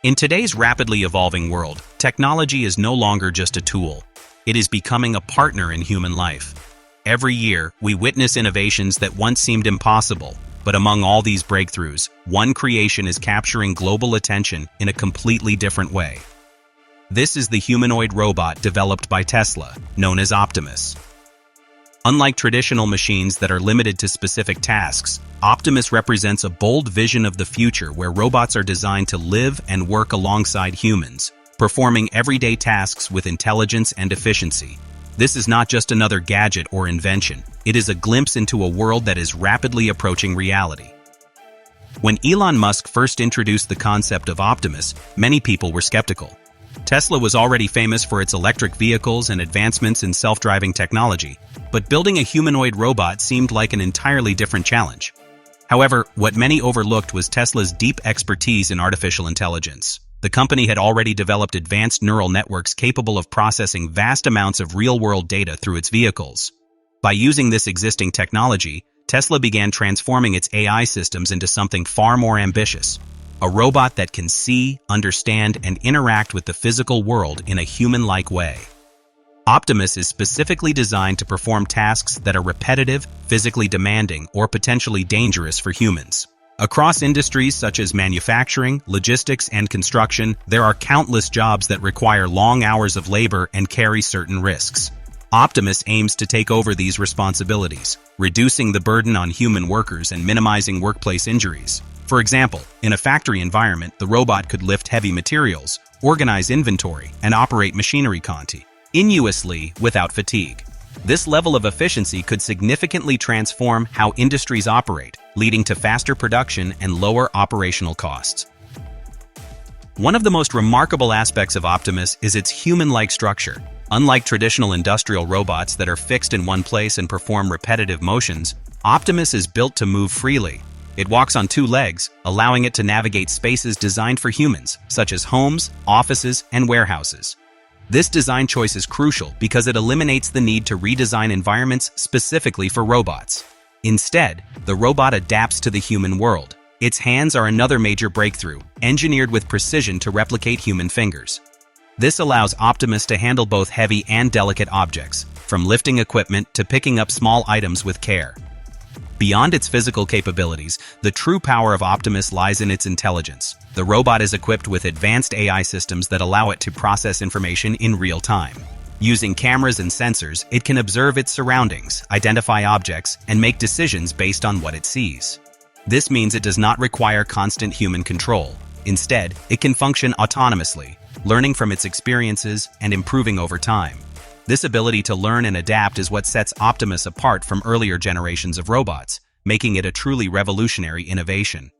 In today's rapidly evolving world, technology is no longer just a tool. It is becoming a partner in human life. Every year, we witness innovations that once seemed impossible, but among all these breakthroughs, one creation is capturing global attention in a completely different way. This is the humanoid robot developed by Tesla, known as Optimus. Unlike traditional machines that are limited to specific tasks, Optimus represents a bold vision of the future where robots are designed to live and work alongside humans, performing everyday tasks with intelligence and efficiency. This is not just another gadget or invention, it is a glimpse into a world that is rapidly approaching reality. When Elon Musk first introduced the concept of Optimus, many people were skeptical. Tesla was already famous for its electric vehicles and advancements in self-driving technology, but building a humanoid robot seemed like an entirely different challenge. However, what many overlooked was Tesla's deep expertise in artificial intelligence. The company had already developed advanced neural networks capable of processing vast amounts of real-world data through its vehicles. By using this existing technology, Tesla began transforming its AI systems into something far more ambitious. A robot that can see, understand, and interact with the physical world in a human-like way. Optimus is specifically designed to perform tasks that are repetitive, physically demanding, or potentially dangerous for humans. Across industries such as manufacturing, logistics, and construction, there are countless jobs that require long hours of labor and carry certain risks. Optimus aims to take over these responsibilities, reducing the burden on human workers and minimizing workplace injuries. For example, in a factory environment, the robot could lift heavy materials, organize inventory, and operate machinery continuously without fatigue. This level of efficiency could significantly transform how industries operate, leading to faster production and lower operational costs. One of the most remarkable aspects of Optimus is its human-like structure. Unlike traditional industrial robots that are fixed in one place and perform repetitive motions, Optimus is built to move freely. It walks on two legs, allowing it to navigate spaces designed for humans, such as homes, offices, and warehouses. This design choice is crucial because it eliminates the need to redesign environments specifically for robots. Instead, the robot adapts to the human world. Its hands are another major breakthrough, engineered with precision to replicate human fingers. This allows Optimus to handle both heavy and delicate objects, from lifting equipment to picking up small items with care. Beyond its physical capabilities, the true power of Optimus lies in its intelligence. The robot is equipped with advanced AI systems that allow it to process information in real time. Using cameras and sensors, it can observe its surroundings, identify objects, and make decisions based on what it sees. This means it does not require constant human control. Instead, it can function autonomously, learning from its experiences and improving over time. This ability to learn and adapt is what sets Optimus apart from earlier generations of robots, making it a truly revolutionary innovation.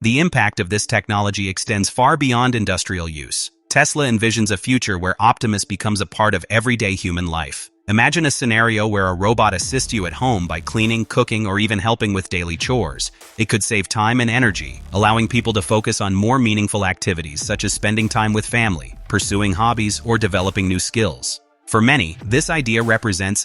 The impact of this technology extends far beyond industrial use. Tesla envisions a future where Optimus becomes a part of everyday human life. Imagine a scenario where a robot assists you at home by cleaning, cooking, or even helping with daily chores. It could save time and energy, allowing people to focus on more meaningful activities such as spending time with family, pursuing hobbies, or developing new skills. For many, this idea represents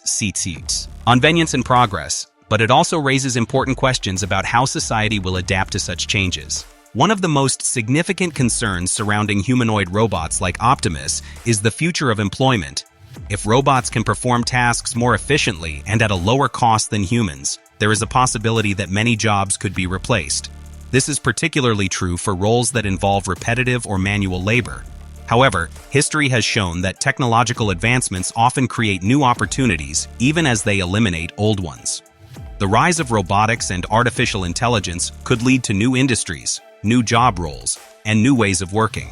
convenience and progress, but it also raises important questions about how society will adapt to such changes. One of the most significant concerns surrounding humanoid robots like Optimus is the future of employment. If robots can perform tasks more efficiently and at a lower cost than humans, there is a possibility that many jobs could be replaced. This is particularly true for roles that involve repetitive or manual labor. However, history has shown that technological advancements often create new opportunities even as they eliminate old ones. The rise of robotics and artificial intelligence could lead to new industries, new job roles, and new ways of working.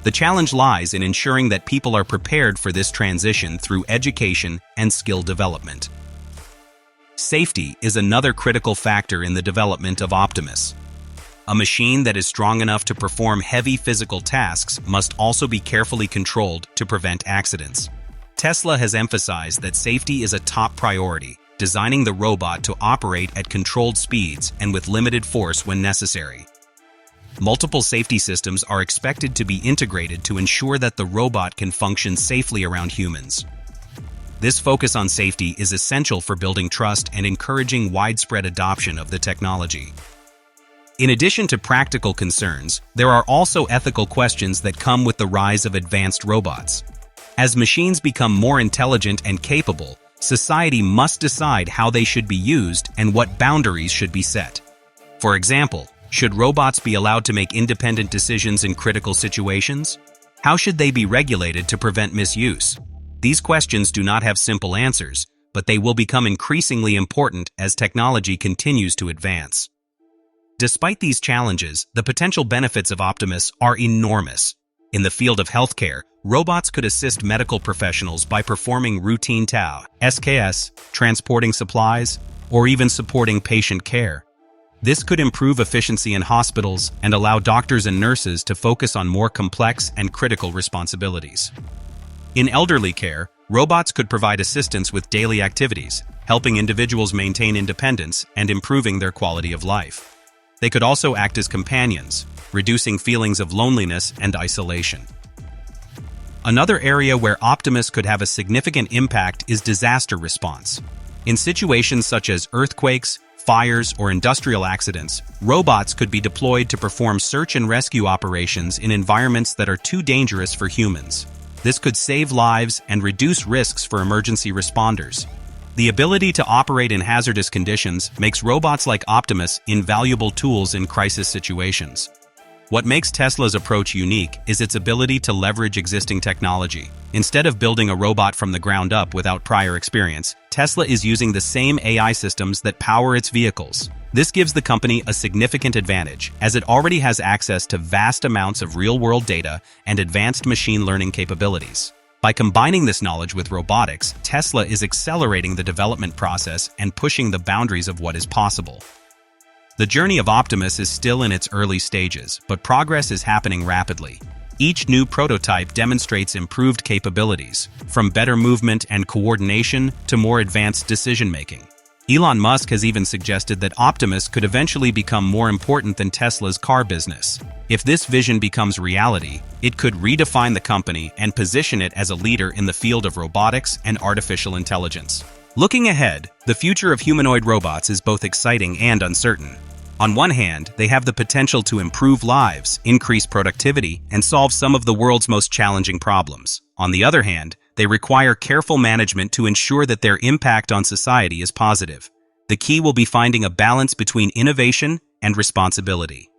The challenge lies in ensuring that people are prepared for this transition through education and skill development. Safety is another critical factor in the development of Optimus. A machine that is strong enough to perform heavy physical tasks must also be carefully controlled to prevent accidents. Tesla has emphasized that safety is a top priority, designing the robot to operate at controlled speeds and with limited force when necessary. Multiple safety systems are expected to be integrated to ensure that the robot can function safely around humans. This focus on safety is essential for building trust and encouraging widespread adoption of the technology. In addition to practical concerns, there are also ethical questions that come with the rise of advanced robots. As machines become more intelligent and capable, society must decide how they should be used and what boundaries should be set. For example, should robots be allowed to make independent decisions in critical situations? How should they be regulated to prevent misuse? These questions do not have simple answers, but they will become increasingly important as technology continues to advance. Despite these challenges, the potential benefits of Optimus are enormous. In the field of healthcare, robots could assist medical professionals by performing routine tasks, SKS, transporting supplies, or even supporting patient care. This could improve efficiency in hospitals and allow doctors and nurses to focus on more complex and critical responsibilities. In elderly care, robots could provide assistance with daily activities, helping individuals maintain independence and improving their quality of life. They could also act as companions, reducing feelings of loneliness and isolation. Another area where Optimus could have a significant impact is disaster response. In situations such as earthquakes, fires, or industrial accidents, robots could be deployed to perform search and rescue operations in environments that are too dangerous for humans. This could save lives and reduce risks for emergency responders. The ability to operate in hazardous conditions makes robots like Optimus invaluable tools in crisis situations. What makes Tesla's approach unique is its ability to leverage existing technology. Instead of building a robot from the ground up without prior experience, Tesla is using the same AI systems that power its vehicles. This gives the company a significant advantage, as it already has access to vast amounts of real-world data and advanced machine learning capabilities. By combining this knowledge with robotics, Tesla is accelerating the development process and pushing the boundaries of what is possible. The journey of Optimus is still in its early stages, but progress is happening rapidly. Each new prototype demonstrates improved capabilities, from better movement and coordination to more advanced decision-making. Elon Musk has even suggested that Optimus could eventually become more important than Tesla's car business. If this vision becomes reality, it could redefine the company and position it as a leader in the field of robotics and artificial intelligence. Looking ahead, the future of humanoid robots is both exciting and uncertain. On one hand, they have the potential to improve lives, increase productivity, and solve some of the world's most challenging problems. On the other hand, they require careful management to ensure that their impact on society is positive. The key will be finding a balance between innovation and responsibility.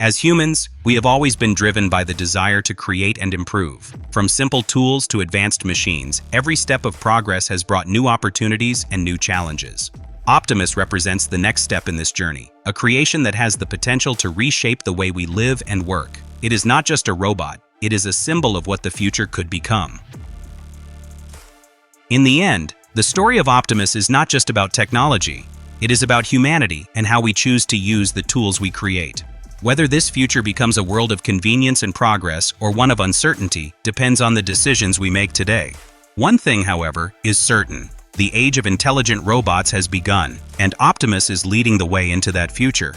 As humans, we have always been driven by the desire to create and improve. From simple tools to advanced machines, every step of progress has brought new opportunities and new challenges. Optimus represents the next step in this journey, a creation that has the potential to reshape the way we live and work. It is not just a robot, it is a symbol of what the future could become. In the end, the story of Optimus is not just about technology. It is about humanity and how we choose to use the tools we create. Whether this future becomes a world of convenience and progress or one of uncertainty depends on the decisions we make today. One thing, however, is certain. The age of intelligent robots has begun, and Optimus is leading the way into that future.